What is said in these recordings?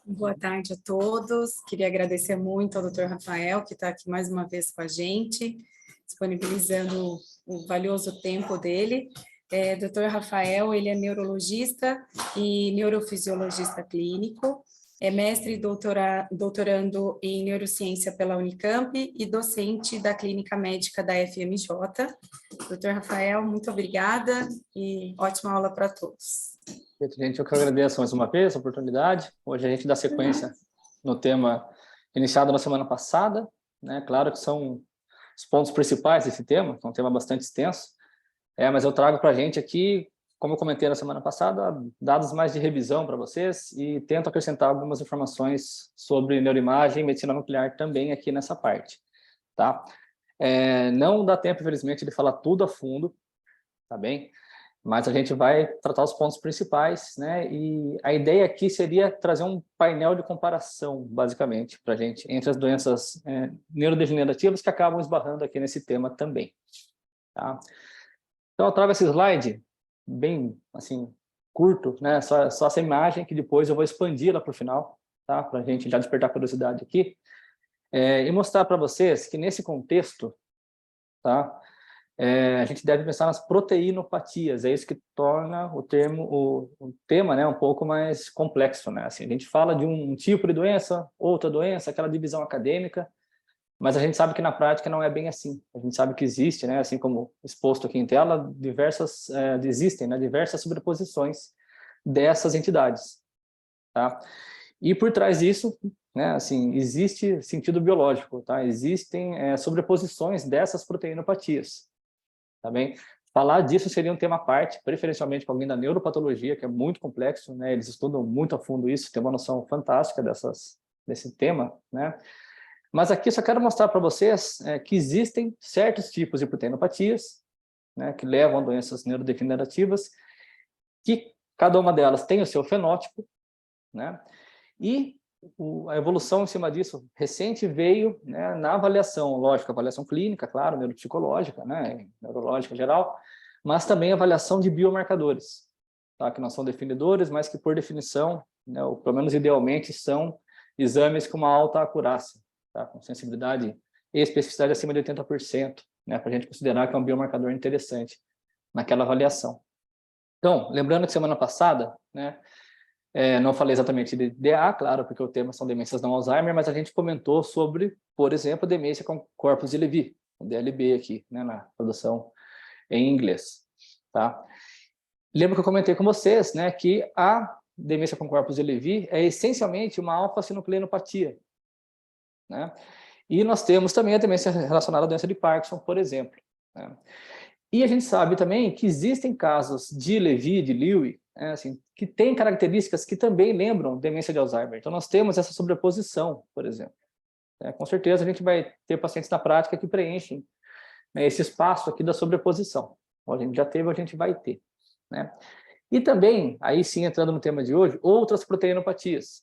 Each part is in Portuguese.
Boa tarde a todos. Queria agradecer muito ao Dr. Rafael, que está aqui mais uma vez com a gente, disponibilizando o valioso tempo dele. Dr. Rafael, ele é neurologista e neurofisiologista clínico, é mestre e doutorando em neurociência pela Unicamp e docente da Clínica Médica da FMJ. Dr. Rafael, muito obrigada e ótima aula para todos. Gente, eu que agradeço mais uma vez a oportunidade. Hoje a gente dá sequência no tema iniciado na semana passada, né? Claro que são os pontos principais desse tema, que é um tema bastante extenso, mas eu trago para a gente aqui, como eu comentei na semana passada, dados mais de revisão para vocês e tento acrescentar algumas informações sobre neuroimagem e medicina nuclear também aqui nessa parte, tá? Não dá tempo, infelizmente, de falar tudo a fundo, tá bem? Mas a gente vai tratar os pontos principais, né? E a ideia aqui seria trazer um painel de comparação, basicamente, para a gente, entre as doenças neurodegenerativas que acabam esbarrando aqui nesse tema também, tá? Então, eu trago esse slide bem, assim, curto, né? Só essa imagem que depois eu vou expandir lá para o final, tá? Para a gente já despertar curiosidade aqui. E mostrar para vocês que nesse contexto, tá? A gente deve pensar nas proteinopatias, é isso que torna o tema, né, um pouco mais complexo, né? Assim, a gente fala de um tipo de doença, outra doença, aquela divisão acadêmica, mas a gente sabe que na prática não é bem assim. A gente sabe que existe, né, assim como exposto aqui em tela, existem, né, diversas sobreposições dessas entidades, tá? E por trás disso, né, assim, existe sentido biológico, tá? Existem sobreposições dessas proteinopatias. Tá bem? Falar disso seria um tema à parte, preferencialmente com alguém da neuropatologia, que é muito complexo, né? Eles estudam muito a fundo isso, tem uma noção fantástica desse tema, né? Mas aqui só quero mostrar para vocês que existem certos tipos de proteinopatias, né, que levam a doenças neurodegenerativas, que cada uma delas tem o seu fenótipo, né? E a evolução em cima disso recente veio, né, na avaliação, lógico, avaliação clínica, claro, neuropsicológica, né, neurológica geral, mas também avaliação de biomarcadores, tá, que não são definidores, mas que por definição, né, ou pelo menos idealmente, são exames com uma alta acurácia, tá, com sensibilidade e especificidade acima de 80%, né, para a gente considerar que é um biomarcador interessante naquela avaliação. Então, lembrando que semana passada, né, não falei exatamente de DA, claro, porque o tema são demências não Alzheimer, mas a gente comentou sobre, por exemplo, demência com corpus de Levy, o DLB aqui, né, na tradução em inglês, tá? Lembro que eu comentei com vocês, né, que a demência com corpus de Levy é essencialmente uma alfa-sinucleinopatia, né? E nós temos também a demência relacionada à doença de Parkinson, por exemplo, né? E a gente sabe também que existem casos de Levy, de Lewy, assim, que têm características que também lembram demência de Alzheimer. Então, nós temos essa sobreposição, por exemplo. Com certeza, a gente vai ter pacientes na prática que preenchem, né, esse espaço aqui da sobreposição. A gente já teve, a gente vai ter, né? E também, aí sim, entrando no tema de hoje, outras proteinopatias,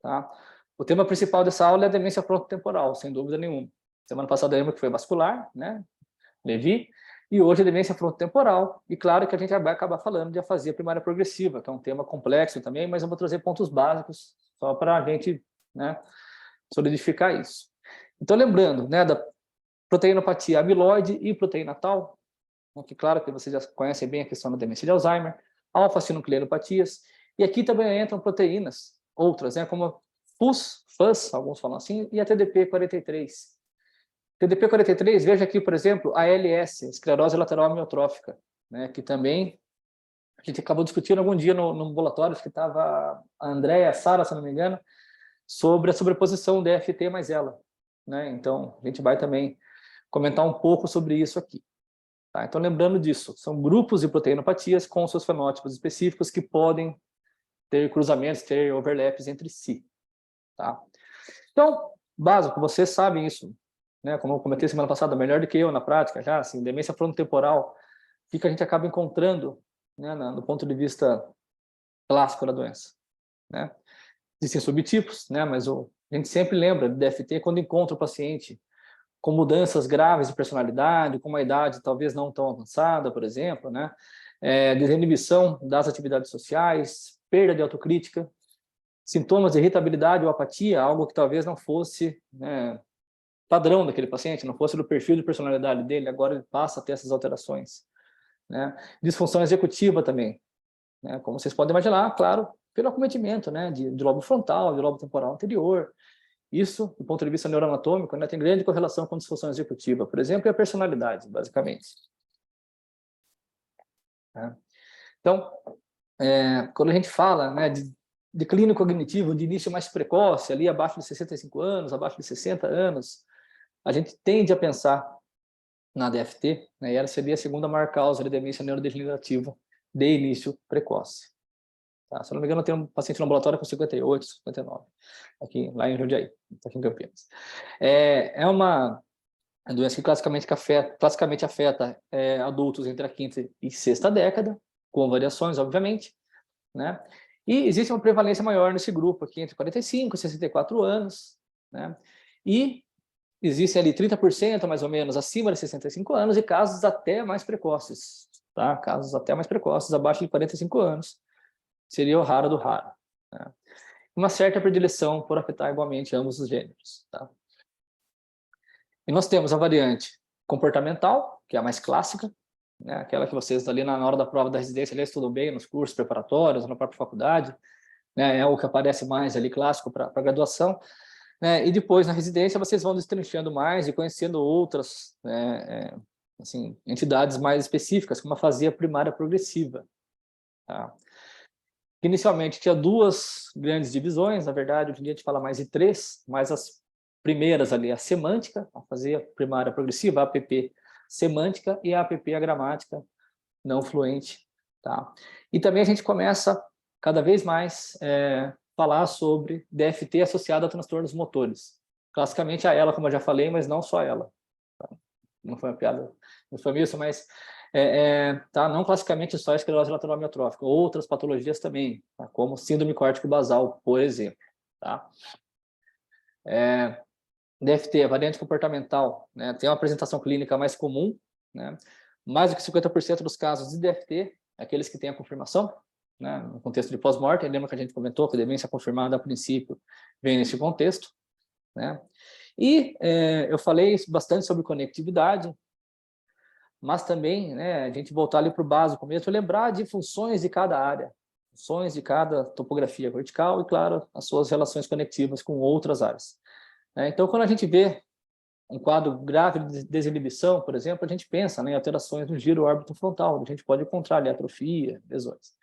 tá? O tema principal dessa aula é a demência frontotemporal, sem dúvida nenhuma. Semana passada, lembra que foi vascular, né? Levy. E hoje a demência frontotemporal, e claro que a gente vai acabar falando de afasia primária progressiva, que é um tema complexo também, mas eu vou trazer pontos básicos só para a gente, né, solidificar isso. Então, lembrando, né, da proteinopatia amiloide e proteína tau, que claro que vocês já conhecem bem a questão da demência de Alzheimer, alfa-sinucleinopatias, e aqui também entram proteínas, outras, né, como FUS, alguns falam assim, e a TDP-43. TDP-43, veja aqui, por exemplo, a ALS, esclerose lateral amiotrófica, né, que também a gente acabou discutindo algum dia no ambulatório, que estava a Andréia, a Sara, se não me engano, sobre a sobreposição DFT mais ela, né? Então, a gente vai também comentar um pouco sobre isso aqui. Tá? Então, lembrando disso, são grupos de proteinopatias com seus fenótipos específicos que podem ter cruzamentos, ter overlaps entre si. Tá? Então, básico, vocês sabem isso, né? Como eu comentei semana passada, melhor do que eu na prática, já, assim, demência frontotemporal, o que a gente acaba encontrando, né, do ponto de vista clássico da doença, né? Existem subtipos, né, mas a gente sempre lembra de DFT quando encontra o paciente com mudanças graves de personalidade, com uma idade talvez não tão avançada, por exemplo, né? Desinibição das atividades sociais, perda de autocrítica, sintomas de irritabilidade ou apatia, algo que talvez não fosse, né, padrão daquele paciente, não fosse do perfil de personalidade dele, agora ele passa a ter essas alterações. Né? Disfunção executiva também, né? Como vocês podem imaginar, claro, pelo acometimento, né, de lobo frontal, de lobo temporal anterior. Isso, do ponto de vista neuroanatômico, né, tem grande correlação com disfunção executiva, por exemplo, e a personalidade, basicamente. Né? Então, quando a gente fala, né, de declínio cognitivo de início mais precoce, ali abaixo de 65 anos, abaixo de 60 anos, a gente tende a pensar na DFT, né, e ela seria a segunda maior causa de demência neurodegenerativa de início precoce. Tá? Se eu não me engano, eu tenho um paciente no ambulatório com 58, 59, aqui, lá em Jundiaí, aqui em Campinas. É uma doença que classicamente afeta adultos entre a quinta e sexta década, com variações, obviamente, né? E existe uma prevalência maior nesse grupo aqui, entre 45 e 64 anos, né? E existem ali 30% mais ou menos acima de 65 anos e casos até mais precoces, tá? Casos até mais precoces, abaixo de 45 anos, seria o raro do raro, né? Uma certa predileção por afetar igualmente ambos os gêneros, tá? E nós temos a variante comportamental, que é a mais clássica, né? Aquela que vocês ali na hora da prova da residência ali estudam bem nos cursos preparatórios, na própria faculdade, né? É o que aparece mais ali clássico para a graduação, né? E depois na residência vocês vão destrinchando mais e conhecendo outras, assim, entidades mais específicas, como a afasia primária progressiva, tá? Inicialmente tinha duas grandes divisões, na verdade hoje em dia a gente fala mais de três, mas as primeiras ali, a semântica, a afasia primária progressiva, a APP semântica, e a APP a gramática não fluente, tá? E também a gente começa cada vez mais falar sobre DFT associada a transtornos motores. Classicamente a ela, como eu já falei, mas não só ela. Tá? Não foi uma piada, não foi isso, mas tá? Não classicamente só a esclerose lateral amiotrófica, outras patologias também, tá? Como síndrome córtico basal, por exemplo. Tá? DFT, a variante comportamental, né? Tem uma apresentação clínica mais comum, né? Mais do que 50% dos casos de DFT, aqueles que têm a confirmação, né? No contexto de pós-mortem, lembra que a gente comentou que a demência confirmada a princípio vem nesse contexto, né? E eu falei bastante sobre conectividade, mas também, né, a gente voltar ali para o básico mesmo, lembrar de funções de cada área, funções de cada topografia vertical e, claro, as suas relações conectivas com outras áreas. Então, quando a gente vê um quadro grave de desinibição, por exemplo, a gente pensa, né, em alterações no giro órbito frontal, a gente pode encontrar ali atrofia, lesões,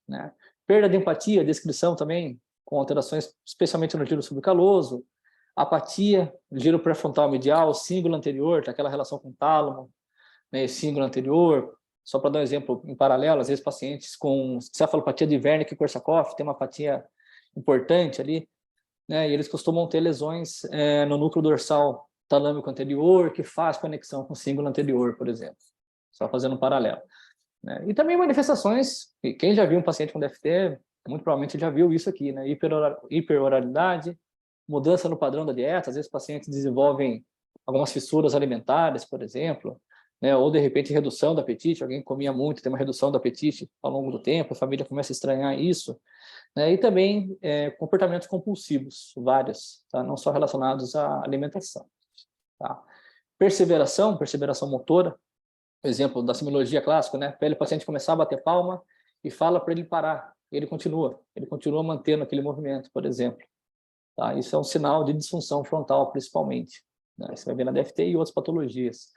né? Perda de empatia, descrição também, com alterações especialmente no giro subcaloso, apatia, giro pré-frontal medial, símbolo anterior, tá, aquela relação com o tálamo, né, símbolo anterior. Só para dar um exemplo em paralelo, às vezes pacientes com cefalopatia de Wernicke e Korsakoff tem uma apatia importante ali, né, e eles costumam ter lesões no núcleo dorsal talâmico anterior, que faz conexão com o símbolo anterior, por exemplo. Só fazendo um paralelo, né? E também manifestações, quem já viu um paciente com DFT, muito provavelmente já viu isso aqui, né? Hiperoralidade, mudança no padrão da dieta, às vezes pacientes desenvolvem algumas fissuras alimentares, por exemplo, né? Ou de repente redução do apetite, alguém comia muito, tem uma redução do apetite ao longo do tempo, a família começa a estranhar isso, né? E também comportamentos compulsivos, vários, tá? Não só relacionados à alimentação. Tá? Perseveração motora, exemplo da semiologia clássica, né? Pede o paciente começar a bater palma e fala para ele parar, ele continua mantendo aquele movimento, por exemplo. Tá? Isso é um sinal de disfunção frontal, principalmente, né? Você vai ver na DFT e outras patologias,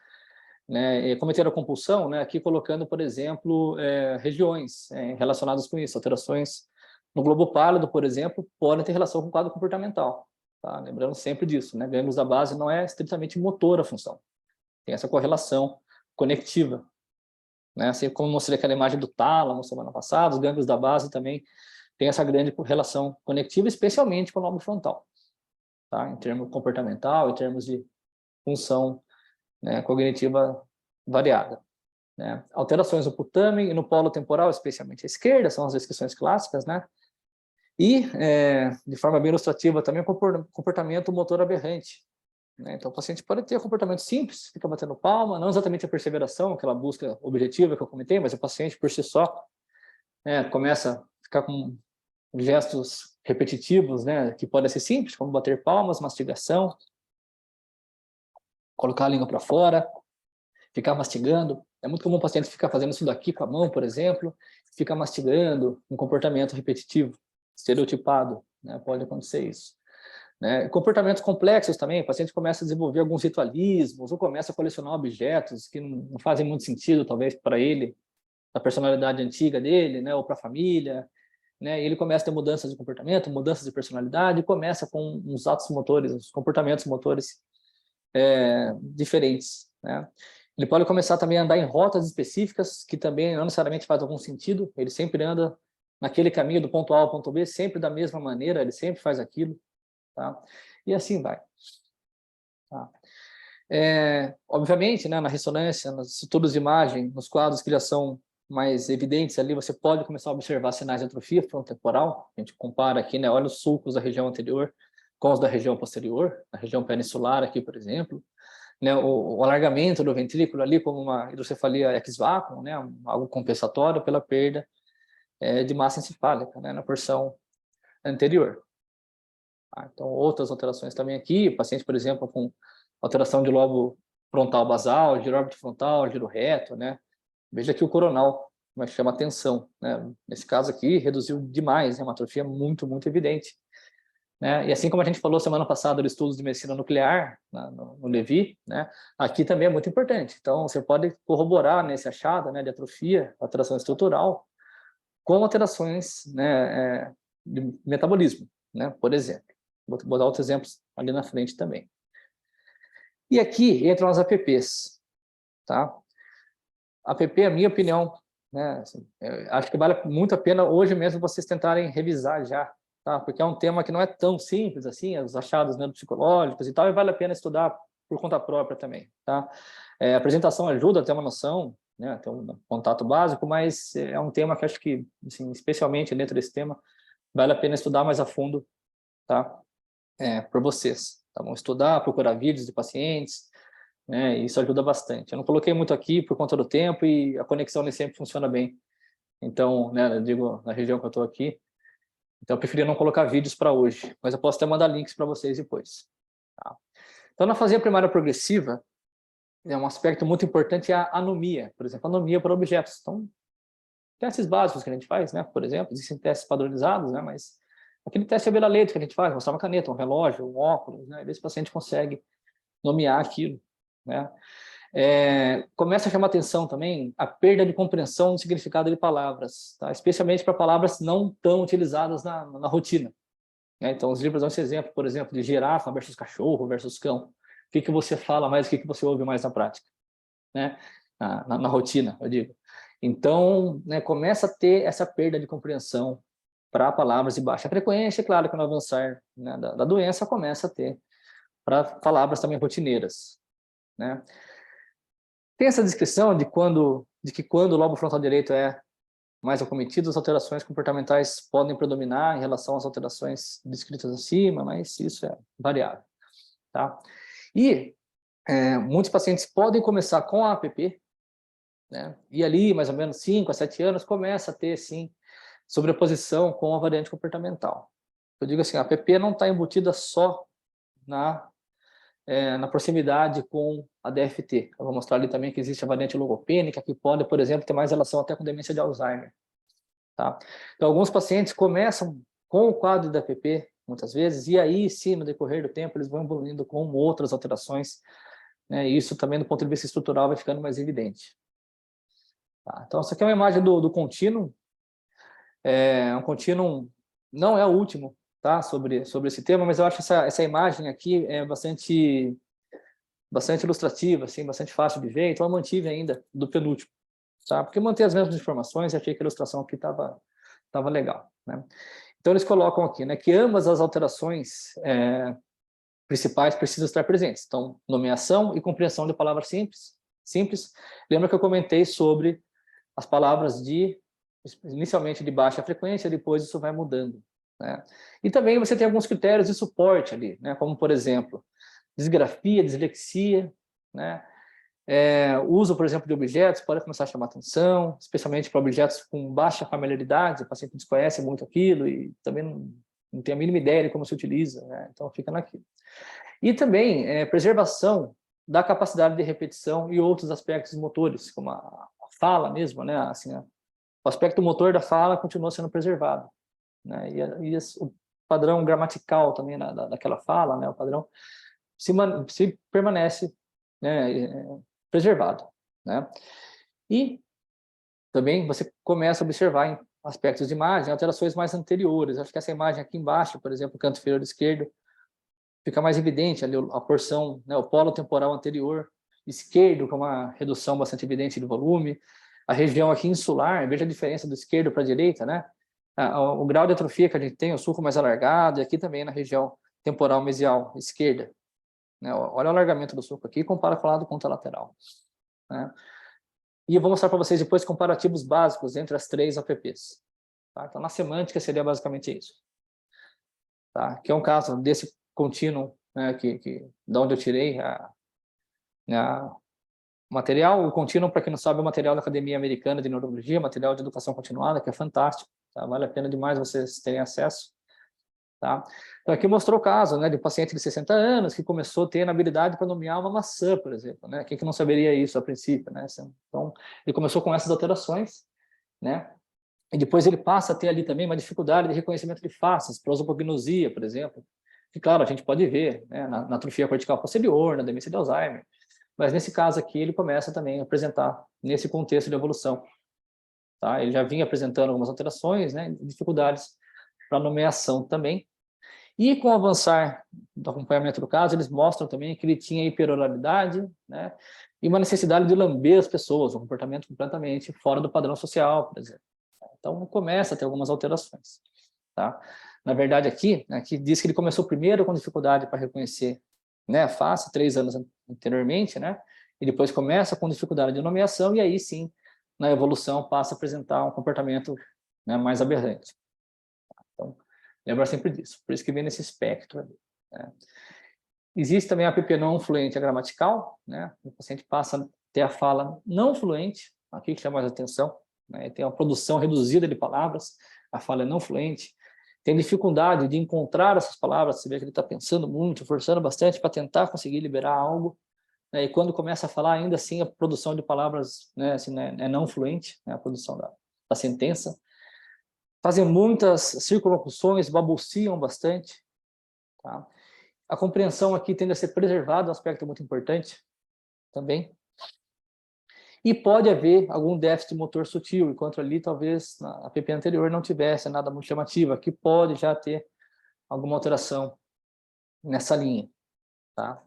né? Cometer a compulsão, né? Aqui colocando, por exemplo, regiões relacionadas com isso, alterações no globo pálido, por exemplo, podem ter relação com o quadro comportamental. Tá? Lembrando sempre disso, né? Gânglios da base não é estritamente motor a função. Tem essa correlação conectiva, né? Assim como mostrei aquela imagem do tálamo semana passada, os gânglios da base também têm essa grande relação conectiva, especialmente com o lobo frontal, tá? Em termos comportamental, em termos de função, né, cognitiva variada, né? Alterações no putame e no polo temporal, especialmente à esquerda, são as descrições clássicas, né? E, de forma bem ilustrativa, também o comportamento motor aberrante, né? Então, o paciente pode ter um comportamento simples, fica batendo palma, não exatamente a perseveração, aquela busca objetiva que eu comentei, mas o paciente, por si só, começa a ficar com gestos repetitivos, né, que podem ser simples, como bater palmas, mastigação, colocar a língua para fora, ficar mastigando. É muito comum o paciente ficar fazendo isso daqui com a mão, por exemplo, ficar mastigando, um comportamento repetitivo, estereotipado, né? Pode acontecer isso. Né? Comportamentos complexos também, o paciente começa a desenvolver alguns ritualismos, ou começa a colecionar objetos que não fazem muito sentido, talvez, para ele, da personalidade antiga dele, né? Ou para a família, né? E ele começa a ter mudanças de comportamento, mudanças de personalidade, e começa com uns atos motores, uns comportamentos motores diferentes, né? Ele pode começar também a andar em rotas específicas, que também não necessariamente faz algum sentido, ele sempre anda naquele caminho do ponto A ao ponto B, sempre da mesma maneira, ele sempre faz aquilo, tá? E assim vai. Tá? Obviamente, né, na ressonância, nos estudos de imagem, nos quadros que já são mais evidentes ali, você pode começar a observar sinais de atrofia frontotemporal. A gente compara aqui, né, olha os sulcos da região anterior com os da região posterior, na região peninsular aqui, por exemplo. Né, o alargamento do ventrículo ali como uma hidrocefalia ex-vácuo, né, algo compensatório pela perda de massa encefálica, né, na porção anterior. Então, outras alterações também aqui, paciente, por exemplo, com alteração de lobo frontal basal, giro órbito frontal, giro reto, né? Veja aqui o coronal, mas chama atenção, né? Nesse caso aqui, reduziu demais, é uma atrofia muito, muito evidente. Né? E assim como a gente falou semana passada do estudo de medicina nuclear, no Levi, né? Aqui também é muito importante. Então, você pode corroborar nesse achado, né, de atrofia, alteração estrutural, com alterações, né, de metabolismo, né, por exemplo. Vou dar outros exemplos ali na frente também. E aqui entram as APPs, tá? APP, a minha opinião, né, assim, acho que vale muito a pena hoje mesmo vocês tentarem revisar já, tá? Porque é um tema que não é tão simples assim, os achados neuropsicológicos e tal, e vale a pena estudar por conta própria também, tá? A apresentação ajuda a ter uma noção, né, ter um contato básico, mas é um tema que acho que, assim, especialmente dentro desse tema, vale a pena estudar mais a fundo, tá? Por vocês, tá bom? Estudar, procurar vídeos de pacientes, né? Isso ajuda bastante. Eu não coloquei muito aqui por conta do tempo e a conexão nem sempre funciona bem. Então, né, eu digo, na região que eu estou aqui, então eu preferi não colocar vídeos para hoje, mas eu posso até mandar links para vocês depois. Tá? Então, na fase primária progressiva, um aspecto muito importante é a anomia, por exemplo, anomia para objetos. Então, testes básicos que a gente faz, né? Por exemplo, existem testes padronizados, né? Mas aquele teste de abelha-leite que a gente faz, mostrar uma caneta, um relógio, um óculos, né? Esse paciente consegue nomear aquilo, né? Começa a chamar atenção também a perda de compreensão do significado de palavras, tá? Especialmente para palavras não tão utilizadas na rotina, né? Então, os livros dão esse exemplo, por exemplo, de girafa versus cachorro versus cão. O que você fala mais, o que você ouve mais na prática, né? Na rotina, eu digo. Então, né, começa a ter essa perda de compreensão para palavras de baixa frequência, claro que no avançar, né, da doença começa a ter para palavras também rotineiras, né? Tem essa descrição de que quando o lobo frontal direito é mais acometido, as alterações comportamentais podem predominar em relação às alterações descritas acima, mas isso é variável, tá? E muitos pacientes podem começar com a APP, né? E ali, mais ou menos 5 a 7 anos, começa a ter, sim, sobreposição com a variante comportamental. Eu digo assim, a APP não está embutida só na proximidade com a DFT. Eu vou mostrar ali também que existe a variante logopênica, que pode, por exemplo, ter mais relação até com demência de Alzheimer. Tá? Então, alguns pacientes começam com o quadro da APP, muitas vezes, e aí, sim, no decorrer do tempo, eles vão evoluindo com outras alterações, né? E isso também, do ponto de vista estrutural, vai ficando mais evidente. Tá? Então, essa aqui é uma imagem do contínuo. Um contínuo não é o último, tá? sobre esse tema, mas eu acho essa imagem aqui bastante ilustrativa, assim, bastante fácil de ver, então eu mantive ainda do penúltimo, tá? Porque manter as mesmas informações e achei que a ilustração aqui estava legal, né? Então eles colocam aqui, né, que ambas as alterações principais precisam estar presentes. Então, nomeação e compreensão de palavras simples. Lembra que eu comentei sobre as palavras inicialmente de baixa frequência, depois isso vai mudando, né? E também você tem alguns critérios de suporte ali, né? Como, por exemplo, disgrafia, dislexia, né? O uso, por exemplo, de objetos pode começar a chamar atenção, especialmente para objetos com baixa familiaridade, o paciente desconhece muito aquilo e também não tem a mínima ideia de como se utiliza, né? Então fica naquilo. E também preservação da capacidade de repetição e outros aspectos motores, como a fala mesmo, né? Assim, o aspecto motor da fala continua sendo preservado, né? E o padrão gramatical também daquela fala, né? O padrão se permanece, né, preservado, né? E também você começa a observar em aspectos de imagem alterações mais anteriores. Acho que essa imagem aqui embaixo, por exemplo, o canto inferior esquerdo, fica mais evidente ali a porção, né, o polo temporal anterior esquerdo, com uma redução bastante evidente de volume. A região aqui insular, veja a diferença do esquerdo para a direita, né? O grau de atrofia que a gente tem, o sulco mais alargado, e aqui também na região temporal mesial esquerda, né? Olha o alargamento do sulco aqui, compara com o lado contralateral, né? E eu vou mostrar para vocês depois comparativos básicos entre as 3 APPs. Tá? Então, na semântica seria basicamente isso. Tá? Que é um caso desse contínuo, né, da onde eu tirei o material. O contínuo, para quem não sabe, é o material da Academia Americana de Neurologia, material de educação continuada, que é fantástico. Tá? Vale a pena demais vocês terem acesso. Tá? Então, aqui mostrou o caso, né, de um paciente de 60 anos que começou a ter inabilidade para nomear uma maçã, por exemplo, né? Quem que não saberia isso a princípio, né? Então, ele começou com essas alterações, né? E depois ele passa a ter ali também uma dificuldade de reconhecimento de faces, prosopagnosia, por exemplo, que, claro, a gente pode ver, né, na atrofia cortical posterior, na demência de Alzheimer, mas nesse caso aqui ele começa também a apresentar nesse contexto de evolução. Tá? Ele já vinha apresentando algumas alterações, né, dificuldades para nomeação também. E com o avançar do acompanhamento do caso, eles mostram também que ele tinha hiperoralidade, né, e uma necessidade de lamber as pessoas, um comportamento completamente fora do padrão social, por exemplo. Então, começa a ter algumas alterações. Tá? Na verdade, aqui diz que ele começou primeiro com dificuldade para reconhecer, né, a face, 3 anos anteriormente, né, e depois começa com dificuldade de nomeação, e aí sim, na evolução, passa a apresentar um comportamento, né, mais aberrante. Então, lembra sempre disso, por isso que vem nesse espectro ali, né? Existe também a APP não fluente gramatical, né? O paciente passa a ter a fala não fluente, aqui que chama mais atenção, né? Tem uma produção reduzida de palavras, a fala é não fluente, tem dificuldade de encontrar essas palavras, você vê que ele está pensando muito, forçando bastante para tentar conseguir liberar algo, né? E quando começa a falar, ainda assim, a produção de palavras, né, assim, né, é não fluente, né, a produção da sentença. Fazem muitas circunlocuções, balbuciam bastante. Tá? A compreensão aqui tende a ser preservada, um aspecto muito importante também. E pode haver algum déficit motor sutil, enquanto ali talvez na APP anterior não tivesse nada muito chamativo. Aqui pode já ter alguma alteração nessa linha. Tá?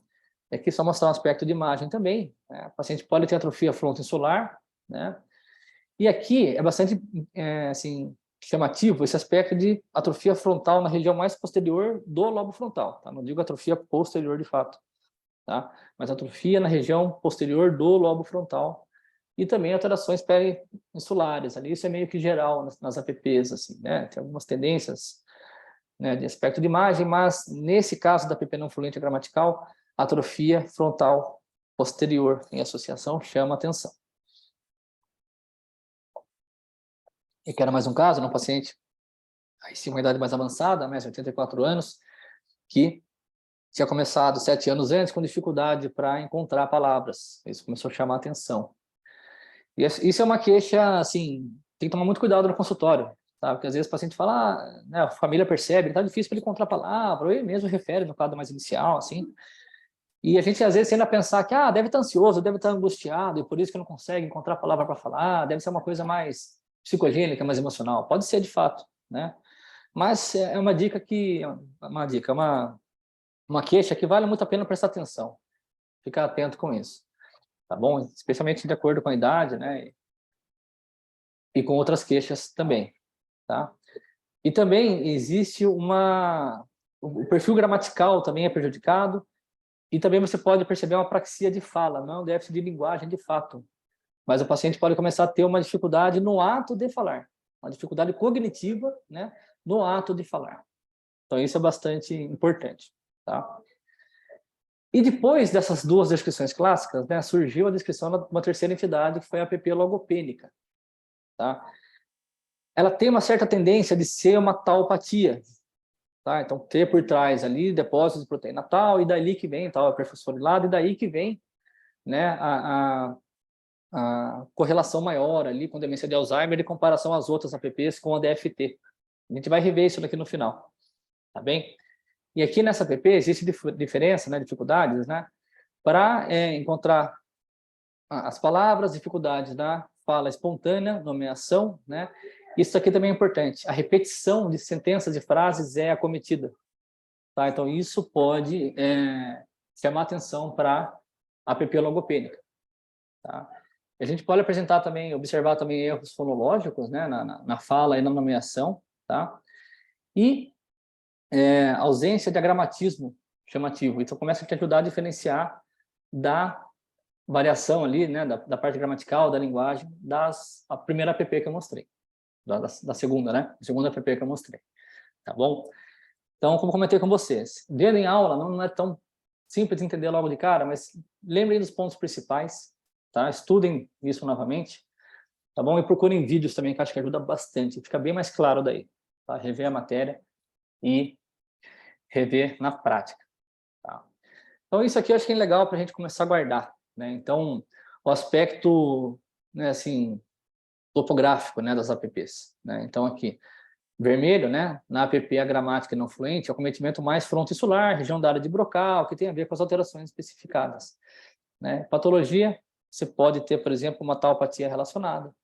E aqui só mostrar um aspecto de imagem também, né? O paciente pode ter atrofia frontoinsular, né? E aqui é bastante assim, chamativo esse aspecto de atrofia frontal na região mais posterior do lobo frontal, tá? Não digo atrofia posterior de fato, tá? Mas atrofia na região posterior do lobo frontal e também alterações periinsulares, ali isso é meio que geral nas APPs, assim, né? Tem algumas tendências, né, de aspecto de imagem, mas nesse caso da APP não fluente gramatical, atrofia frontal posterior em associação chama atenção. E que era mais um caso, um paciente aí sim, uma idade mais avançada, mais de 84 anos, que tinha começado 7 anos antes com dificuldade para encontrar palavras. Isso começou a chamar a atenção. E isso é uma queixa, assim, tem que tomar muito cuidado no consultório, tá? Porque às vezes o paciente fala, né, a família percebe, está difícil para ele encontrar palavra, ou ele mesmo refere no quadro mais inicial, assim. E a gente às vezes tende a pensar que, deve estar ansioso, deve estar angustiado, e por isso que não consegue encontrar palavra para falar, deve ser uma coisa mais psicogênica, mais emocional. Pode ser de fato, né? Mas é uma dica uma queixa que vale muito a pena prestar atenção. Ficar atento com isso, tá bom? Especialmente de acordo com a idade, né? E com outras queixas também, tá? E também existe o perfil gramatical também é prejudicado e também você pode perceber uma apraxia de fala, não é um déficit de linguagem de fato, mas o paciente pode começar a ter uma dificuldade no ato de falar, uma dificuldade cognitiva, né? No ato de falar. Então, isso é bastante importante, tá? E depois dessas duas descrições clássicas, né, surgiu a descrição de uma terceira entidade, que foi a APP logopênica. Tá? Ela tem uma certa tendência de ser uma taupatia. Tá? Então, ter por trás ali depósitos de proteína tal, e daí que vem tal hiperfosforilado, e daí que vem, né, a correlação maior ali com demência de Alzheimer em comparação às outras APPs com a DFT. A gente vai rever isso aqui no final. Tá bem? E aqui nessa app existe diferença, né, dificuldades, né, para encontrar as palavras, dificuldades da fala espontânea, nomeação, né. Isso aqui também é importante. A repetição de sentenças e frases é acometida, tá? Então isso pode chamar atenção para a app logopênica, tá? A gente pode apresentar também, observar também erros fonológicos, né, na fala e na nomeação, tá? E ausência de agramatismo chamativo. Isso começa a te ajudar a diferenciar da variação ali, né, da parte gramatical, da linguagem, a primeira app que eu mostrei, da segunda, né? A segunda app que eu mostrei, tá bom? Então, como comentei com vocês, vendo em aula não é tão simples de entender logo de cara, mas lembrem dos pontos principais, tá? Estudem isso novamente, tá bom? E procurem vídeos também, que acho que ajuda bastante, fica bem mais claro daí, tá? Rever a matéria e rever na prática. Tá? Então, isso aqui eu acho que é legal para a gente começar a guardar, né? Então, o aspecto, né, assim, topográfico, né, das apps, né? Então, aqui, vermelho, né, na app a gramática não fluente, é o cometimento mais frontoinsular, região da área de Brocal, que tem a ver com as alterações especificadas, né? Patologia, você pode ter, por exemplo, uma taupatia relacionada,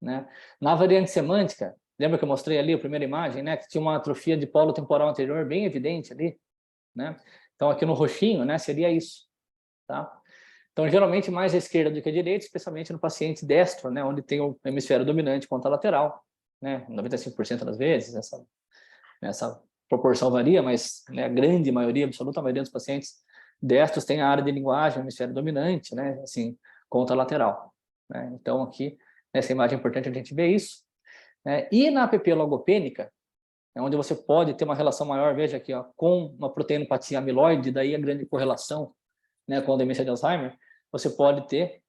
né? Na variante semântica, lembra que eu mostrei ali a primeira imagem, né, que tinha uma atrofia de polo temporal anterior bem evidente ali, né? Então, aqui no roxinho, né, seria isso, tá? Então, geralmente, mais à esquerda do que à direita, especialmente no paciente destro, né, onde tem o hemisfério dominante contra lateral, né, 95% das vezes, essa proporção varia, mas, né, a grande maioria, a absoluta maioria dos pacientes destros tem a área de linguagem, o hemisfério dominante, né, assim, contra lateral, né? Então, aqui, nessa imagem é importante a gente ver isso, né? E na app logopênica, onde você pode ter uma relação maior, veja aqui, ó, com uma proteinopatia amiloide, daí a grande correlação, né, com a demência de Alzheimer, você pode ter,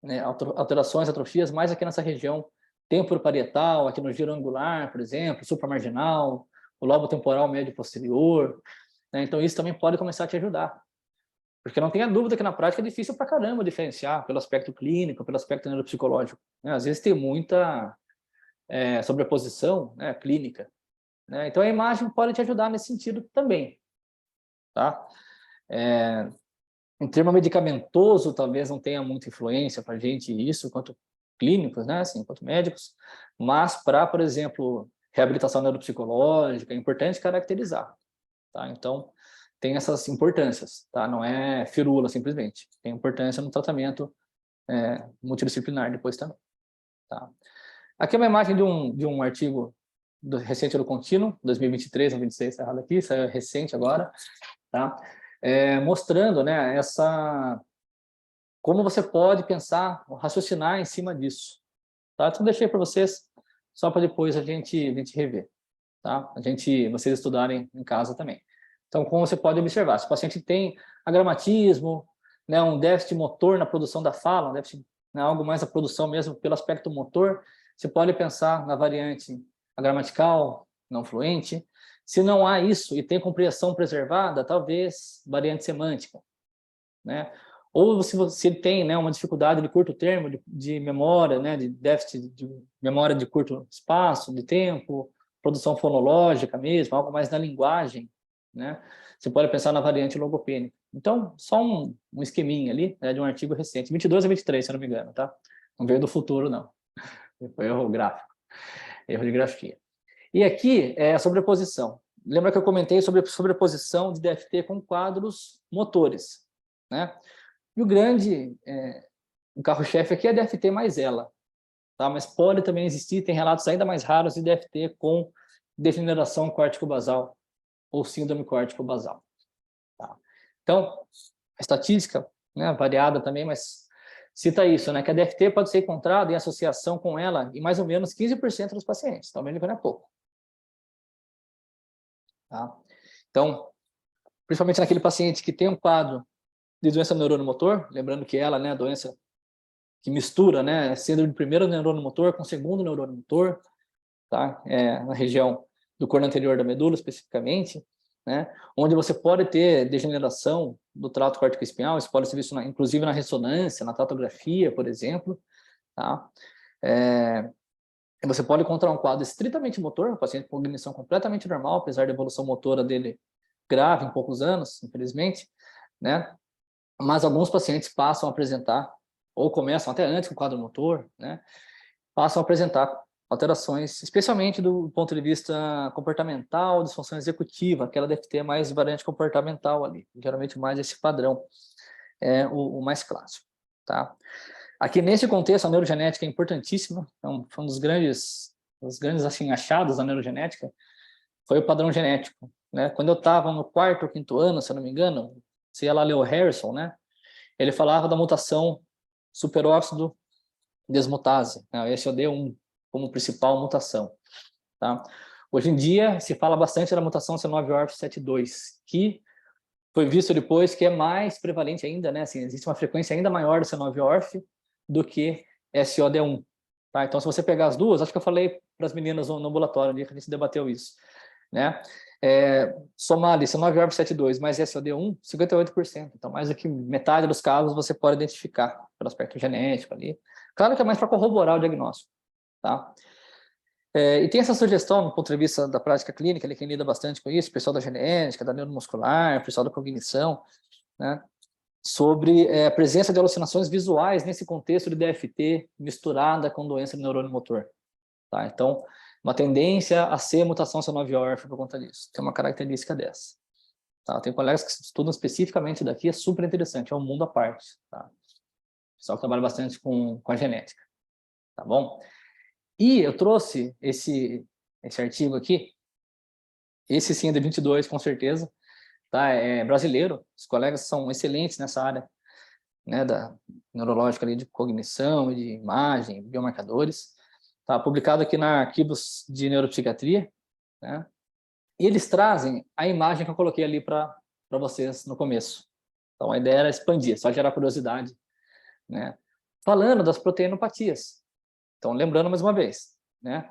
né, alterações, atrofias, mais aqui nessa região temporoparietal, aqui no giro angular, por exemplo, supramarginal, o lobo temporal médio posterior, né? Então isso também pode começar a te ajudar, porque não tenha dúvida que na prática é difícil pra caramba diferenciar pelo aspecto clínico, pelo aspecto neuropsicológico, né? Às vezes tem muita sobreposição, né, clínica, né? Então a imagem pode te ajudar nesse sentido também, tá? Em termo medicamentoso, talvez não tenha muita influência para a gente isso, quanto clínicos, né, assim, quanto médicos, mas para, por exemplo, reabilitação neuropsicológica, é importante caracterizar, tá? Então, tem essas importâncias, tá? Não é firula, simplesmente. Tem importância no tratamento multidisciplinar depois também, tá? Aqui é uma imagem de um artigo recente do Contínuo, 2023 ou 26, tá errado aqui, isso é recente agora, tá? Mostrando, né, como você pode pensar, raciocinar em cima disso, tá? Então deixei para vocês, só para depois a gente rever, tá? Vocês estudarem em casa também. Então, como você pode observar, se o paciente tem agramatismo, né, um déficit motor na produção da fala, um déficit, né, algo mais a produção mesmo pelo aspecto motor, você pode pensar na variante agramatical não fluente. Se não há isso e tem compreensão preservada, talvez variante semântica, né? Ou se ele tem, né, uma dificuldade de curto termo de memória, né, de déficit de memória de curto espaço, de tempo, produção fonológica mesmo, algo mais na linguagem, né? Você pode pensar na variante logopênica. Então, só um esqueminha ali, né, de um artigo recente, 22 a 23, se eu não me engano, tá? Não veio do futuro, não. Foi erro gráfico, erro de grafia. E aqui é a sobreposição. Lembra que eu comentei sobre sobreposição de DFT com quadros motores, né? E o carro-chefe aqui é DFT mais ela, tá? Mas pode também existir, tem relatos ainda mais raros de DFT com degeneração córtico-basal ou síndrome córtico-basal, tá? Então, a estatística, né, variada também, mas cita isso, né, que a DFT pode ser encontrada em associação com ela em mais ou menos 15% dos pacientes, também não é pouco. Tá? Então, principalmente naquele paciente que tem um quadro de doença neuromotor, lembrando que ela, né, a doença que mistura, né, síndrome de primeiro neurônio motor com segundo neurônio motor, tá? Na região do corno anterior da medula, especificamente, né, onde você pode ter degeneração do trato córtico-espinhal, isso pode ser visto, inclusive, na ressonância, na tatografia, por exemplo, tá? Você pode encontrar um quadro estritamente motor, um paciente com cognição completamente normal, apesar da evolução motora dele grave em poucos anos, infelizmente, né? Mas alguns pacientes passam a apresentar, ou começam até antes com o quadro motor, né? Passam a apresentar alterações, especialmente do ponto de vista comportamental, disfunção executiva, que ela deve ter mais variante comportamental ali, geralmente mais esse padrão é o mais clássico, tá? Aqui nesse contexto a neurogenética é importantíssima, foi um dos grandes assim, achados da neurogenética, foi o padrão genético, né? Quando eu estava no 4º ou 5º ano, se eu não me engano, se ela leu Harrison, né? Ele falava da mutação superóxido desmutase, né? O SOD1 como principal mutação, tá? Hoje em dia se fala bastante da mutação C9orf72, que foi visto depois que é mais prevalente ainda, né? Assim, existe uma frequência ainda maior do C9orf do que SOD1, tá? Então, se você pegar as duas, acho que eu falei para as meninas no ambulatório, ali que a gente debateu isso, né? Somar ali C9orf72 mais SOD1, 58%. Então, mais do que metade dos casos você pode identificar pelo aspecto genético ali. Claro que é mais para corroborar o diagnóstico, tá? E tem essa sugestão, do ponto de vista da prática clínica, ele quem lida bastante com isso, pessoal da genética, da neuromuscular, pessoal da cognição, né? Sobre a presença de alucinações visuais nesse contexto de DFT misturada com doença do neurônio motor, tá? Então, uma tendência a ser mutação C9orf por conta disso. Tem uma característica dessa. Tá? Tem colegas que estudam especificamente daqui, é super interessante, é um mundo à parte. Tá? O pessoal que trabalha bastante com a genética. Tá bom? E eu trouxe esse artigo aqui, esse sim é de 22, com certeza, tá? É brasileiro, os colegas são excelentes nessa área, né, da neurológica ali de cognição, de imagem, biomarcadores. Tá publicado aqui na Arquivos de Neuropsiquiatria, né? E eles trazem a imagem que eu coloquei ali para vocês no começo. Então a ideia era expandir, só gerar curiosidade, né? Falando das proteinopatias. Então lembrando mais uma vez, né?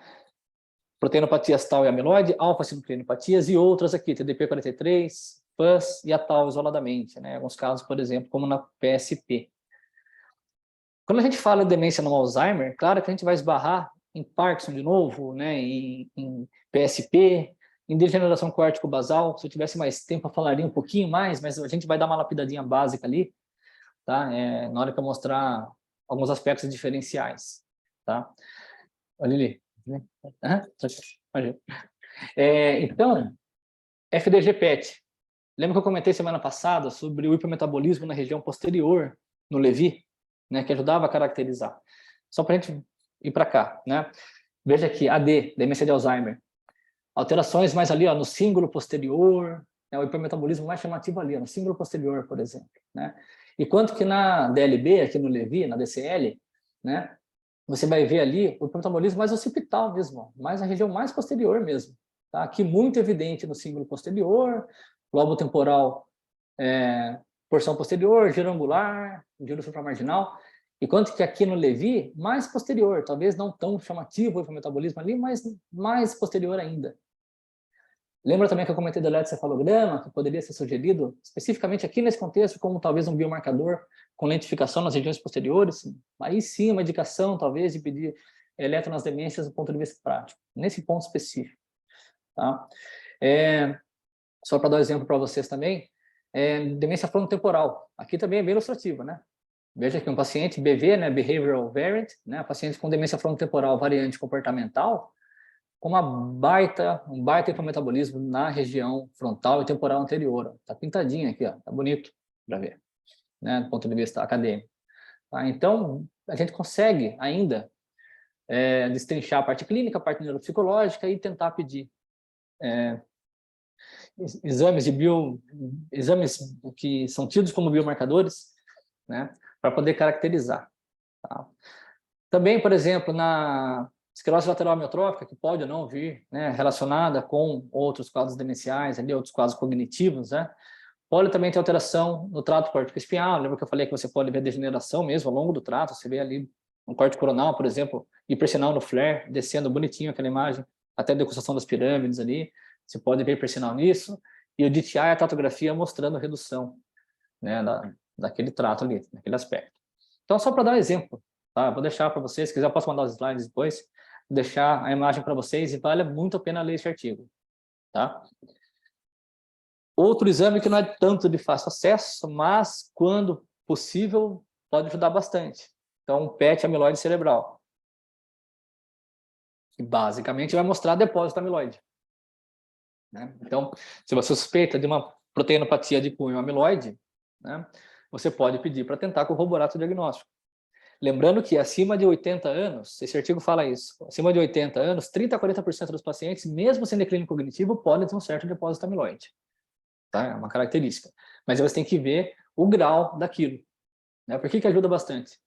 Proteinopatias tau e amiloide, alfa-sinucleinopatias e outras aqui, TDP-43, PAS e a tau isoladamente, né? Em alguns casos, por exemplo, como na PSP. Quando a gente fala de demência no Alzheimer, claro que a gente vai esbarrar em Parkinson de novo, né? Em PSP, em degeneração córtico-basal. Se eu tivesse mais tempo, eu falaria um pouquinho mais, mas a gente vai dar uma lapidadinha básica ali, tá? Na hora que eu mostrar alguns aspectos diferenciais, tá? Olha ali. Então, FDG-PET. Lembra que eu comentei semana passada sobre o hipermetabolismo na região posterior, no Levi, né, que ajudava a caracterizar. Só para a gente ir para cá, né? Veja aqui, AD, demência de Alzheimer. Alterações mais ali, ó, no cíngulo posterior, né, o hipermetabolismo mais chamativo ali, ó, no cíngulo posterior, por exemplo, né? E quanto que na DLB, aqui no Levi, na DCL, né, você vai ver ali o hipermetabolismo mais occipital mesmo, mais na região mais posterior mesmo, tá? Aqui muito evidente no cíngulo posterior, lobo temporal, porção posterior, giro angular, giro supramarginal, e quanto que aqui no Levi, mais posterior, talvez não tão chamativo o metabolismo ali, mas mais posterior ainda. Lembra também que eu comentei do eletrocefalograma, que poderia ser sugerido especificamente aqui nesse contexto como talvez um biomarcador com lentificação nas regiões posteriores? Aí sim, uma indicação talvez de pedir eletro nas demências do ponto de vista prático, nesse ponto específico. Tá? Só para dar um exemplo para vocês também, demência frontotemporal. Aqui também é bem ilustrativo, né? Veja que um paciente BV, né, Behavioral Variant, né, paciente com demência frontotemporal variante comportamental, com um baita hipermetabolismo na região frontal e temporal anterior. Está pintadinho aqui, ó, tá bonito para ver, né, do ponto de vista acadêmico. Tá? Então, a gente consegue ainda destrinchar a parte clínica, a parte neuropsicológica e tentar pedir exames que são tidos como biomarcadores, né, para poder caracterizar. Tá? Também, por exemplo, na esclerose lateral amiotrófica, que pode ou não vir, né, relacionada com outros quadros demenciais, ali, outros quadros cognitivos, né, Pode também ter alteração no trato córtico-espinhal. Lembra que eu falei que você pode ver a degeneração mesmo ao longo do trato? Você vê ali um corte coronal, por exemplo, hipersinal no flare, descendo bonitinho aquela imagem, até a decusação das pirâmides ali. Você pode ver hipersinal nisso. E o DTI, a tatografia, mostrando redução, né, daquele trato ali, daquele aspecto. Então, só para dar um exemplo, tá? Vou deixar para vocês, se quiser eu posso mandar os slides depois, vou deixar a imagem para vocês e vale muito a pena ler esse artigo, tá? Outro exame que não é tanto de fácil acesso, mas, quando possível, pode ajudar bastante. Então, PET amiloide cerebral. Que basicamente vai mostrar depósito amiloide, né? Então, se você suspeita de uma proteinopatia de cunho amiloide, né, você pode pedir para tentar corroborar o diagnóstico. Lembrando que acima de 80 anos, esse artigo fala isso, acima de 80 anos, 30 a 40% dos pacientes, mesmo sem declínio cognitivo, podem ter um certo depósito amiloide. Tá? É uma característica. Mas você tem que ver o grau daquilo, né? Por que ajuda bastante?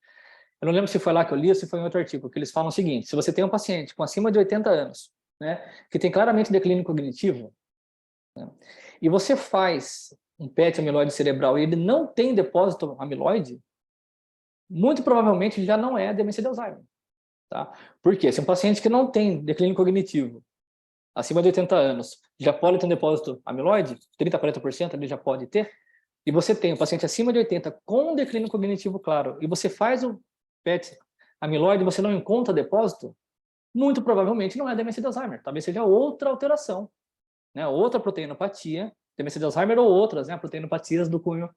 Eu não lembro se foi lá que eu li ou se foi em outro artigo, que eles falam o seguinte: se você tem um paciente com acima de 80 anos, né, que tem claramente declínio cognitivo, né, e você faz um PET amiloide cerebral e ele não tem depósito amiloide, muito provavelmente já não é demência de Alzheimer. Tá? Por quê? Se um paciente que não tem declínio cognitivo, acima de 80 anos, já pode ter um depósito amiloide, 30% a 40% ele já pode ter, e você tem um paciente acima de 80 com declínio cognitivo claro, e você faz o PET amiloide e você não encontra depósito, muito provavelmente não é demência de Alzheimer, talvez seja outra alteração, né? Outra proteinopatia, demência de Alzheimer ou outras, né? Proteinopatias do cunho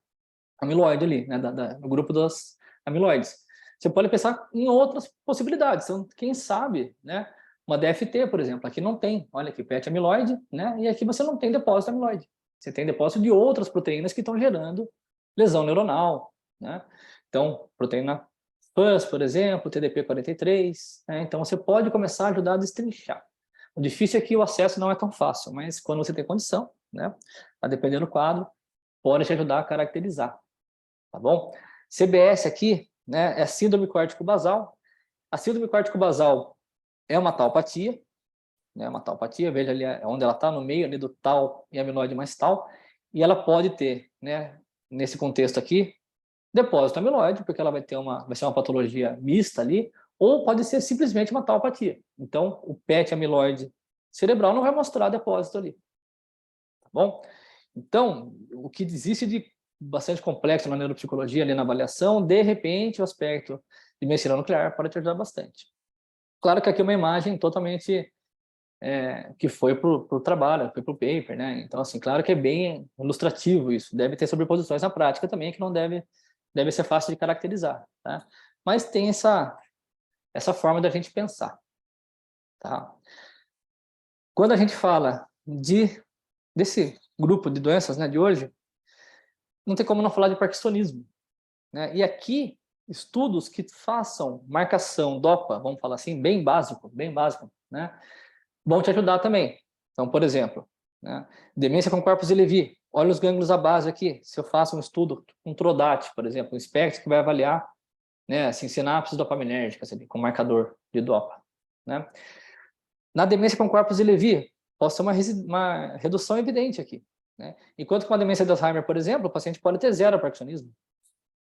amiloide ali, né? No grupo das amiloides. Você pode pensar em outras possibilidades, então, quem sabe, né? Uma DFT, por exemplo, aqui não tem, olha aqui, PET amiloide, né? E aqui você não tem depósito amiloide. Você tem depósito de outras proteínas que estão gerando lesão neuronal, né? Então, proteína FUS, por exemplo, TDP43, né? Então você pode começar a ajudar a destrinchar. O difícil é que o acesso não é tão fácil, mas quando você tem condição, né? A depender do quadro, pode te ajudar a caracterizar, tá bom? CBS aqui, né, é síndrome córtico-basal. A síndrome córtico-basal é uma taupatia, né, uma taupatia, veja ali onde ela está, no meio ali do tau e amiloide mais tau, e ela pode ter, né, nesse contexto aqui, depósito amiloide, porque ela vai ser uma patologia mista ali, ou pode ser simplesmente uma taupatia. Então, o PET amiloide cerebral não vai mostrar depósito ali, tá bom? Então, o que existe de bastante complexo na neuropsicologia, ali na avaliação, de repente, o aspecto de medicina nuclear pode te ajudar bastante. Claro que aqui é uma imagem totalmente que foi para o trabalho, foi para o paper, né? Então, assim, claro que é bem ilustrativo isso. Deve ter sobreposições na prática também, que não deve ser fácil de caracterizar, tá? Mas tem essa forma da gente pensar, tá? Quando a gente fala desse grupo de doenças, né, de hoje, não tem como não falar de parkinsonismo, né? E aqui, estudos que façam marcação DOPA, vamos falar assim, bem básico, né? Vão te ajudar também. Então, por exemplo, né, demência com corpus de Levy, olha os gânglios à base aqui. Se eu faço um estudo com TRODAT, por exemplo, um SPECT que vai avaliar, né, assim, sinapses dopaminérgicas ali, com marcador de DOPA, né? Na demência com corpus de Levy, pode ser uma redução evidente aqui, né? Enquanto que com a demência de Alzheimer, por exemplo, o paciente pode ter zero parkinsonismo.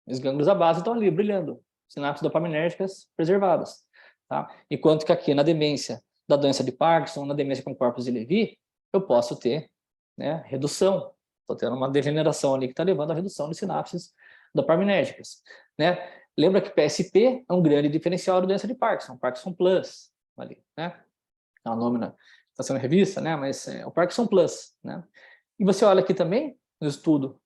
Os gânglios à base estão ali brilhando, sinapses dopaminérgicas preservadas, tá? Enquanto que aqui na demência da doença de Parkinson, na demência com corpus de Levy, eu posso ter, né, redução. Estou tendo uma degeneração ali que está levando à redução de sinapses dopaminérgicas, né? Lembra que PSP é um grande diferencial da doença de Parkinson, Parkinson Plus, ali, né? É uma nome está sendo revista, né? Mas é o Parkinson Plus, né? E você olha aqui também no estudo,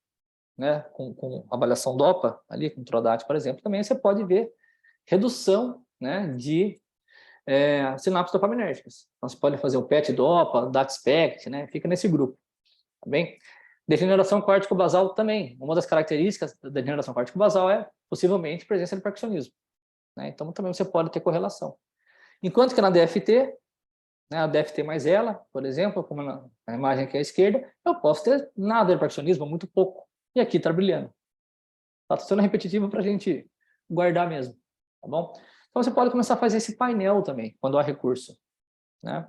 né, com avaliação DOPA, ali com TRODAT, por exemplo, também você pode ver redução, né, de sinapses dopaminérgicas. Então, você pode fazer o PET-DOPA, o DAT-SPECT, né, fica nesse grupo, tá bem? Degeneração córtico-basal também. Uma das características da degeneração córtico-basal é, possivelmente, presença de parkinsonismo, né? Então, também você pode ter correlação. Enquanto que na DFT, né, a DFT mais ela, por exemplo, como na imagem aqui à esquerda, eu posso ter nada de parkinsonismo, muito pouco. E aqui está brilhando. Está sendo repetitivo para a gente guardar mesmo, tá bom? Então você pode começar a fazer esse painel também, quando há recurso, né?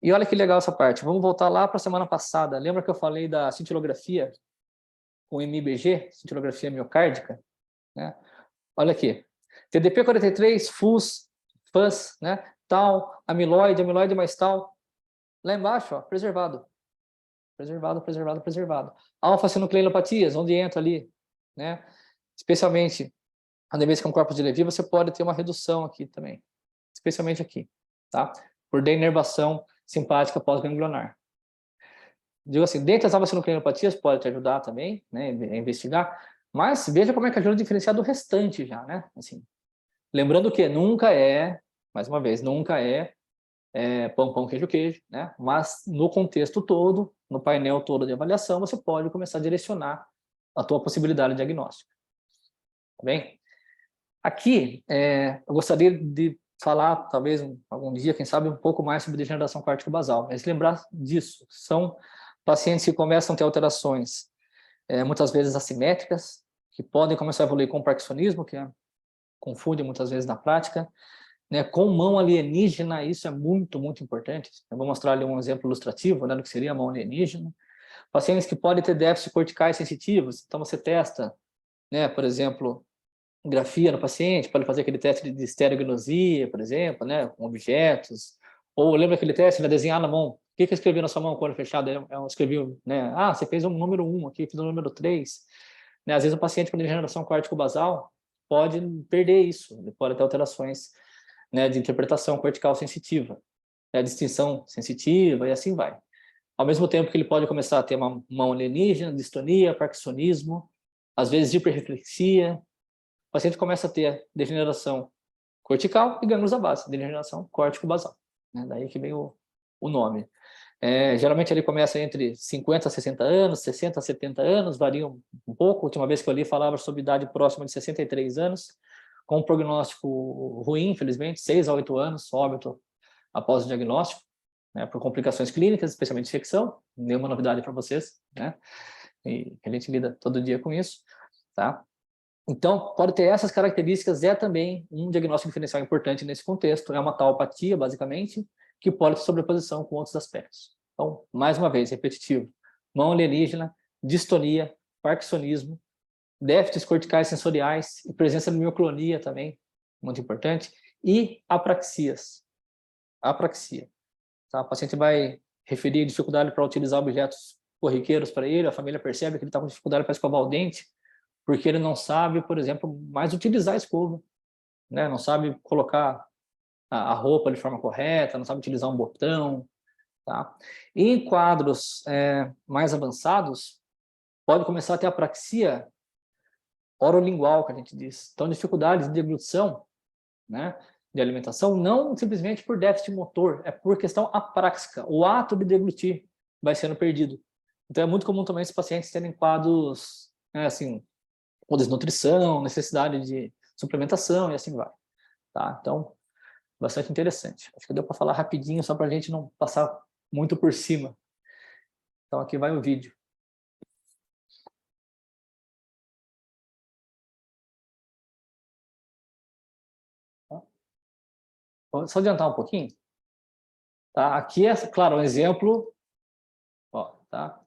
E olha que legal essa parte. Vamos voltar lá para a semana passada. Lembra que eu falei da cintilografia? com MBG, cintilografia miocárdica, né? Olha aqui, TDP-43, FUS, né? Tal, amiloide mais tal. Lá embaixo, ó, preservado. Preservado. Alfa-sinucleinopatias, onde entra ali, né? Especialmente a demência com corpos de Levy, você pode ter uma redução aqui também, especialmente aqui, tá? Por denervação simpática pós-ganglionar. Digo assim, dentre as alfa-sinucleinopatias pode te ajudar também, né, a investigar, mas veja como é que ajuda a diferenciar do restante já, né? Assim, lembrando que nunca é, mais uma vez, nunca é pão, queijo, né? Mas no contexto todo, no painel todo de avaliação, você pode começar a direcionar a tua possibilidade diagnóstica. Tá bem? Aqui, eu gostaria de falar, talvez algum dia, quem sabe, um pouco mais sobre degeneração córtico-basal, mas lembrar disso, são pacientes que começam a ter alterações, muitas vezes assimétricas, que podem começar a evoluir com parkinsonismo, que confunde muitas vezes na prática, né, com mão alienígena, isso é muito, muito importante. Eu vou mostrar ali um exemplo ilustrativo, né, do que seria a mão alienígena. Pacientes que podem ter déficits corticais sensitivos, então você testa, né, por exemplo, grafia no paciente, pode fazer aquele teste de estereognosia, por exemplo, né, com objetos, ou lembra aquele teste, vai desenhar na mão, o que eu escrevi na sua mão com o olho fechado? Eu escrevi, né, você fez um número 1 aqui, fiz um número 3. Né, às vezes o paciente com degeneração córtico-basal pode perder isso, ele pode ter alterações, né, de interpretação cortical sensitiva, né, distinção sensitiva e assim vai. Ao mesmo tempo que ele pode começar a ter uma mão alienígena, distonia, parkinsonismo, às vezes hiperreflexia, o paciente começa a ter degeneração cortical e gânglios da base, degeneração córtico-basal, né? Daí que vem o nome. Geralmente ele começa entre 50 a 60 anos, 60 a 70 anos, varia um pouco. A última vez que eu li falava sobre idade próxima de 63 anos, com um prognóstico ruim, infelizmente, 6 a 8 anos, óbito após o diagnóstico, né, por complicações clínicas, especialmente infecção, nenhuma novidade para vocês, né? E a gente lida todo dia com isso, tá? Então, pode ter essas características, é também um diagnóstico diferencial importante nesse contexto, é uma taupatia, basicamente, que pode ter sobreposição com outros aspectos. Então, mais uma vez, repetitivo, mão alienígena, distonia, parkinsonismo, déficits corticais sensoriais e presença de mioclonia também, muito importante, e apraxias. Apraxia. Tá? O paciente vai referir dificuldade para utilizar objetos corriqueiros para ele, a família percebe que ele está com dificuldade para escovar o dente, porque ele não sabe, por exemplo, mais utilizar a escova, né? Não sabe colocar a roupa de forma correta, não sabe utilizar um botão, tá? E em quadros mais avançados, pode começar a ter apraxia orolingual, que a gente diz. Então, dificuldades de deglutição, né, de alimentação, não simplesmente por déficit motor, é por questão apráxica. O ato de deglutir vai sendo perdido. Então, é muito comum também esses pacientes terem quadros, assim, com desnutrição, necessidade de suplementação e assim vai. Tá? Então, bastante interessante. Acho que deu para falar rapidinho, só para a gente não passar muito por cima. Então, aqui vai o vídeo. Vou só adiantar um pouquinho. Tá? Aqui é, claro, um exemplo. Ó, tá?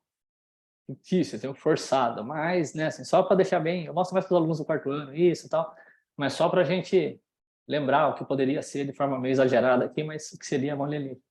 Difícil, tem forçado, mas, né, assim, só para deixar bem, eu mostro mais para os alunos do quarto ano, isso e tal, mas só para a gente lembrar o que poderia ser de forma meio exagerada aqui, mas o que seria a mão alienígena.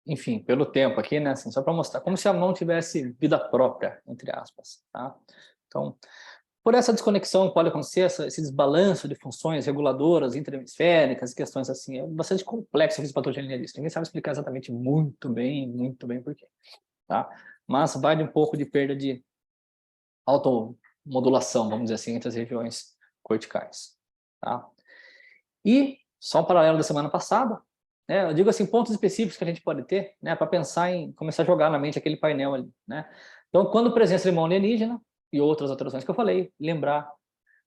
Enfim, pelo tempo aqui, né, assim, só para mostrar, como se a mão tivesse vida própria, entre aspas, tá? Então, Por essa desconexão pode acontecer esse desbalanço de funções reguladoras interhemisféricas, questões assim, é bastante complexo a fisiopatogenia disso. Ninguém sabe explicar exatamente muito bem por quê, tá? Mas vai de um pouco de perda de automodulação, vamos dizer assim, entre as regiões corticais, tá? E só um paralelo da semana passada, né? Eu digo assim, pontos específicos que a gente pode ter, né, para pensar em começar a jogar na mente aquele painel ali, né? Então, quando presença de mão alienígena e outras alterações que eu falei, lembrar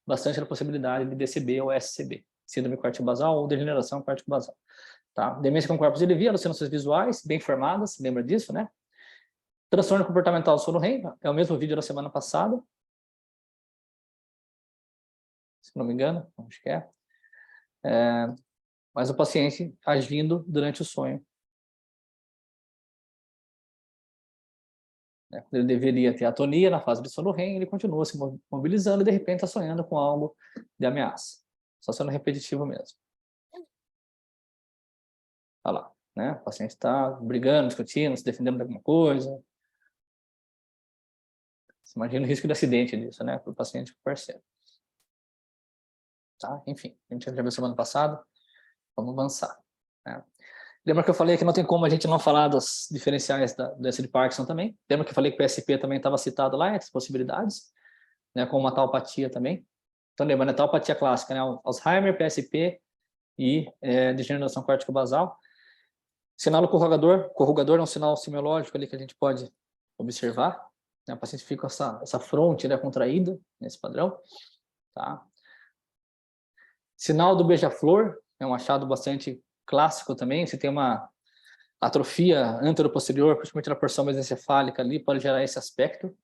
bastante da possibilidade de DCB ou SCB, síndrome corticobasal ou degeneração corticobasal, tá? Demência com corpos de Levy, alucinações visuais bem formadas, lembra disso, né? Transtorno comportamental sono REM, é o mesmo vídeo da semana passada, se não me engano, acho que é. Mas o paciente agindo durante o sonho. Ele deveria ter atonia na fase de sono REM, ele continua se mobilizando e de repente está sonhando com algo de ameaça. Só sendo repetitivo mesmo. Olha lá, né? O paciente está brigando, discutindo, se defendendo de alguma coisa. Você imagina o risco de acidente disso, né? Para o paciente e para o parceiro. Tá? Enfim, a gente já viu semana passada. Vamos avançar, né? Lembra que eu falei que não tem como a gente não falar dos diferenciais da doença de Parkinson também? Lembra que eu falei que o PSP também estava citado lá, entre as possibilidades, né, com uma taupatia também? Então, lembra, né, taupatia clássica, né, Alzheimer, PSP e degeneração corticobasal. Sinal corrugador é um sinal semiológico ali que a gente pode observar, né, o paciente fica com essa fronte, né, contraída, nesse padrão, tá? Sinal do beija-flor é um achado bastante clássico também, se tem uma atrofia anteroposterior, principalmente na porção mesencefálica ali, pode gerar esse aspecto,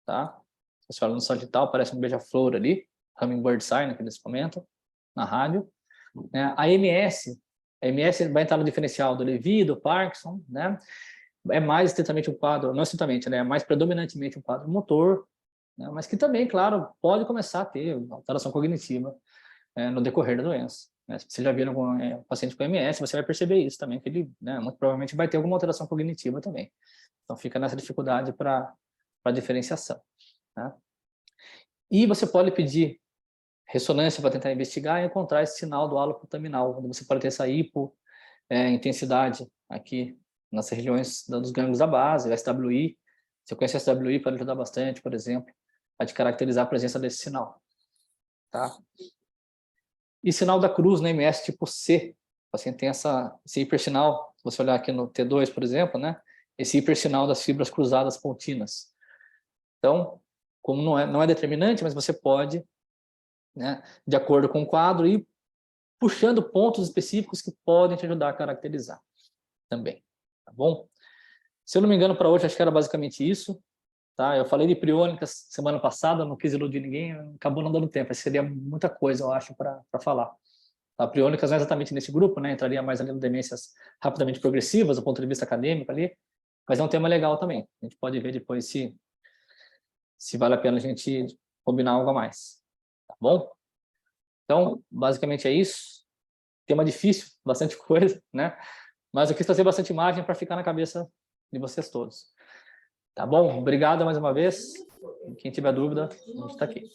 tá? Se você olha no sagital, parece um beija-flor ali, hummingbird sign, que eles comentam, na rádio. Né? A MS vai entrar no diferencial do Levy, do Parkinson, né? É mais estritamente um quadro, não estritamente, né? É mais predominantemente um quadro motor, né? Mas que também, claro, pode começar a ter alteração cognitiva no decorrer da doença. Né? Se você já viu algum paciente com MS, você vai perceber isso também, que ele, né, muito provavelmente vai ter alguma alteração cognitiva também. Então fica nessa dificuldade para diferenciação. Né? E você pode pedir ressonância para tentar investigar e encontrar esse sinal do halo putaminal, onde você pode ter essa intensidade aqui nas regiões dos gânglios da base, o SWI. Se eu conhecer o SWI, pode ajudar bastante, por exemplo, a te caracterizar a presença desse sinal. Tá? E sinal da cruz no MS tipo C. O paciente tem esse hipersinal, se você olhar aqui no T2, por exemplo, né? Esse hipersinal das fibras cruzadas pontinas. Então, como não é determinante, mas você pode, né, de acordo com o quadro, ir puxando pontos específicos que podem te ajudar a caracterizar também. Tá bom? Se eu não me engano, para hoje, acho que era basicamente isso. Tá? Eu falei de priônicas semana passada, não quis iludir ninguém, acabou não dando tempo. Seria muita coisa, eu acho, para falar. A priônicas não é exatamente nesse grupo, né? Entraria mais ali em demências rapidamente progressivas, do ponto de vista acadêmico ali, mas é um tema legal também. A gente pode ver depois se vale a pena a gente combinar algo a mais. Tá bom? Então, basicamente é isso. Tema difícil, bastante coisa, né? Mas eu quis trazer bastante imagem para ficar na cabeça de vocês todos. Tá bom? Obrigado mais uma vez. Quem tiver dúvida, a gente está aqui.